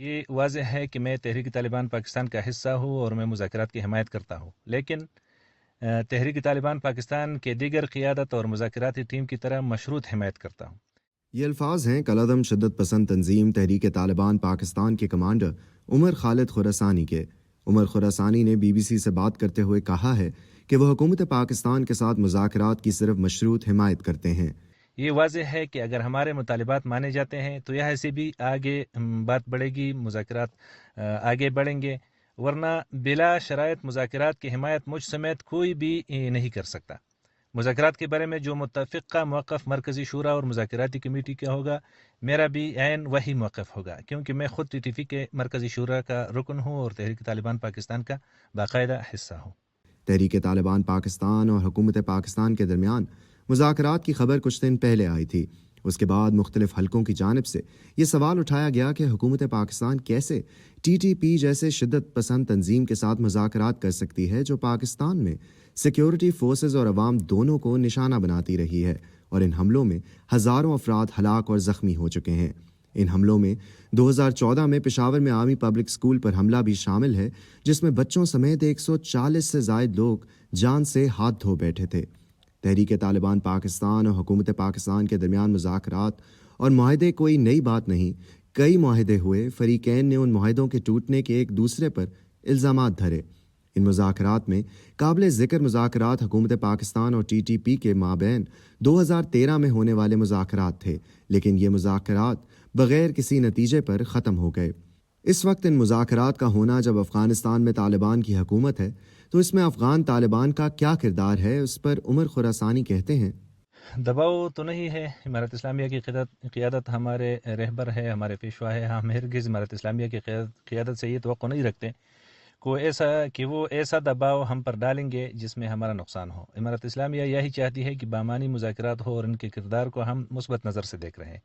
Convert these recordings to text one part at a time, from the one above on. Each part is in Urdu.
یہ واضح ہے کہ میں تحریک طالبان پاکستان کا حصہ ہوں اور میں مذاکرات کی حمایت کرتا ہوں، لیکن تحریک طالبان پاکستان کے دیگر قیادت اور مذاکراتی ٹیم کی طرح مشروط حمایت کرتا ہوں۔ یہ الفاظ ہیں کالعدم شدت پسند تنظیم تحریک طالبان پاکستان کے کمانڈر عمر خالد خراسانی کے۔ عمر خراسانی نے بی بی سی سے بات کرتے ہوئے کہا ہے کہ وہ حکومت پاکستان کے ساتھ مذاکرات کی صرف مشروط حمایت کرتے ہیں۔ یہ واضح ہے کہ اگر ہمارے مطالبات مانے جاتے ہیں تو یہاں سے بھی آگے بات بڑھے گی، مذاکرات آگے بڑھیں گے، ورنہ بلا شرائط مذاکرات کی حمایت مجھ سمیت کوئی بھی نہیں کر سکتا۔ مذاکرات کے بارے میں جو متفقہ موقف مرکزی شورا اور مذاکراتی کمیٹی کا ہوگا، میرا بھی عین وہی موقف ہوگا، کیونکہ میں خود ٹی ٹی پی کے مرکزی شورا کا رکن ہوں اور تحریک طالبان پاکستان کا باقاعدہ حصہ ہوں۔ تحریک طالبان پاکستان اور حکومت پاکستان کے درمیان مذاکرات کی خبر کچھ دن پہلے آئی تھی۔ اس کے بعد مختلف حلقوں کی جانب سے یہ سوال اٹھایا گیا کہ حکومت پاکستان کیسے ٹی ٹی پی جیسے شدت پسند تنظیم کے ساتھ مذاکرات کر سکتی ہے جو پاکستان میں سیکیورٹی فورسز اور عوام دونوں کو نشانہ بناتی رہی ہے، اور ان حملوں میں ہزاروں افراد ہلاک اور زخمی ہو چکے ہیں۔ ان حملوں میں 2014 میں پشاور میں عوامی پبلک سکول پر حملہ بھی شامل ہے، جس میں بچوں سمیت 140 سے زائد لوگ جان سے ہاتھ دھو بیٹھے تھے۔ تحریک طالبان پاکستان اور حکومت پاکستان کے درمیان مذاکرات اور معاہدے کوئی نئی بات نہیں۔ کئی معاہدے ہوئے، فریقین نے ان معاہدوں کے ٹوٹنے کے ایک دوسرے پر الزامات دھرے۔ ان مذاکرات میں قابل ذکر مذاکرات حکومت پاکستان اور ٹی ٹی پی کے مابین 2013 میں ہونے والے مذاکرات تھے، لیکن یہ مذاکرات بغیر کسی نتیجے پر ختم ہو گئے۔ اس وقت ان مذاکرات کا ہونا جب افغانستان میں طالبان کی حکومت ہے، تو اس میں افغان طالبان کا کیا کردار ہے، اس پر عمر خراسانی کہتے ہیں۔ دباؤ تو نہیں ہے، امارت اسلامیہ کی قیادت ہمارے رہبر ہے، ہمارے پیشوا ہے۔ ہم ہرگز امارت اسلامیہ کی قیادت سے یہ توقع نہیں رکھتے کہ وہ ایسا دباؤ ہم پر ڈالیں گے جس میں ہمارا نقصان ہو۔ امارت اسلامیہ یہی چاہتی ہے کہ بامانی مذاکرات ہو اور ان کے کردار کو ہم مثبت نظر سے دیکھ رہے ہیں۔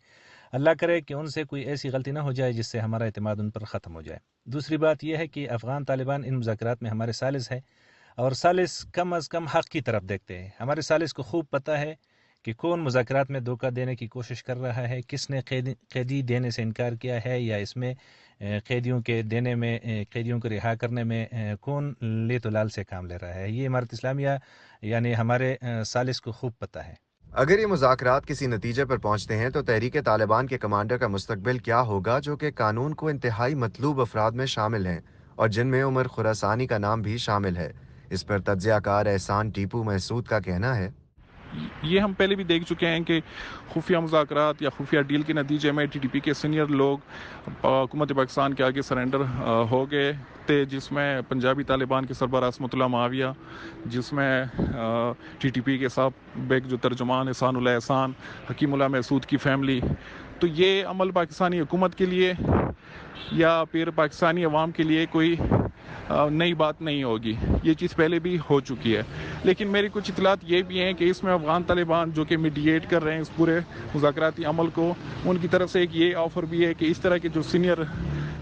اللہ کرے کہ ان سے کوئی ایسی غلطی نہ ہو جائے جس سے ہمارا اعتماد ان پر ختم ہو جائے۔ دوسری بات یہ ہے کہ افغان طالبان ان مذاکرات میں ہمارے ثالث ہے، اور ثالث کم از کم حق کی طرف دیکھتے ہیں۔ ہمارے ثالث کو خوب پتہ ہے کہ کون مذاکرات میں دھوکہ دینے کی کوشش کر رہا ہے، کس نے قیدی دینے سے انکار کیا ہے، یا اس میں قیدیوں کو رہا کرنے میں کون لیت و لال سے کام لے رہا ہے۔ یہ امارت اسلامیہ یعنی ہمارے ثالث کو خوب پتہ ہے۔ اگر یہ مذاکرات کسی نتیجے پر پہنچتے ہیں تو تحریک طالبان کے کمانڈر کا مستقبل کیا ہوگا، جو کہ قانون کو انتہائی مطلوب افراد میں شامل ہیں اور جن میں عمر خراسانی کا نام بھی شامل ہے؟ اس پر تجزیہ کار احسان ٹیپو محسود کا کہنا ہے۔ یہ ہم پہلے بھی دیکھ چکے ہیں کہ خفیہ مذاکرات یا خفیہ ڈیل کے نتیجے میں ٹی ٹی پی کے سینئر لوگ حکومت پاکستان کے آگے سرنڈر ہو گئے تھے، جس میں پنجابی طالبان کے سربراہ عصمت اللہ معاویہ، جس میں ٹی ٹی پی کے سابق جو ترجمان احسان اللہ احسان، حکیم اللہ محسود کی فیملی۔ تو یہ عمل پاکستانی حکومت کے لیے یا پھر پاکستانی عوام کے لیے کوئی نئی بات نہیں ہوگی، یہ چیز پہلے بھی ہو چکی ہے۔ لیکن میری کچھ اطلاعات یہ بھی ہیں کہ اس میں افغان طالبان جو کہ میڈیٹ کر رہے ہیں اس پورے مذاکراتی عمل کو، ان کی طرف سے ایک یہ آفر بھی ہے کہ اس طرح کے جو سینئر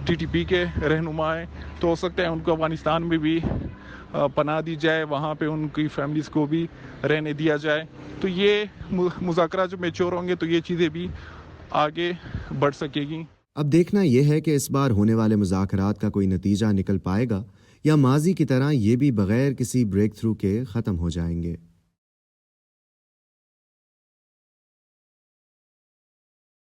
ٹی ٹی پی کے رہنما ہیں تو ہو سکتا ہے ان کو افغانستان میں بھی پناہ دی جائے، وہاں پہ ان کی فیملیز کو بھی رہنے دیا جائے۔ تو یہ مذاکرات جو میچور ہوں گے تو یہ چیزیں بھی آگے بڑھ سکے گی۔ اب دیکھنا یہ ہے کہ اس بار ہونے والے مذاکرات کا کوئی نتیجہ نکل پائے گا یا ماضی کی طرح یہ بھی بغیر کسی بریک تھرو کے ختم ہو جائیں گے۔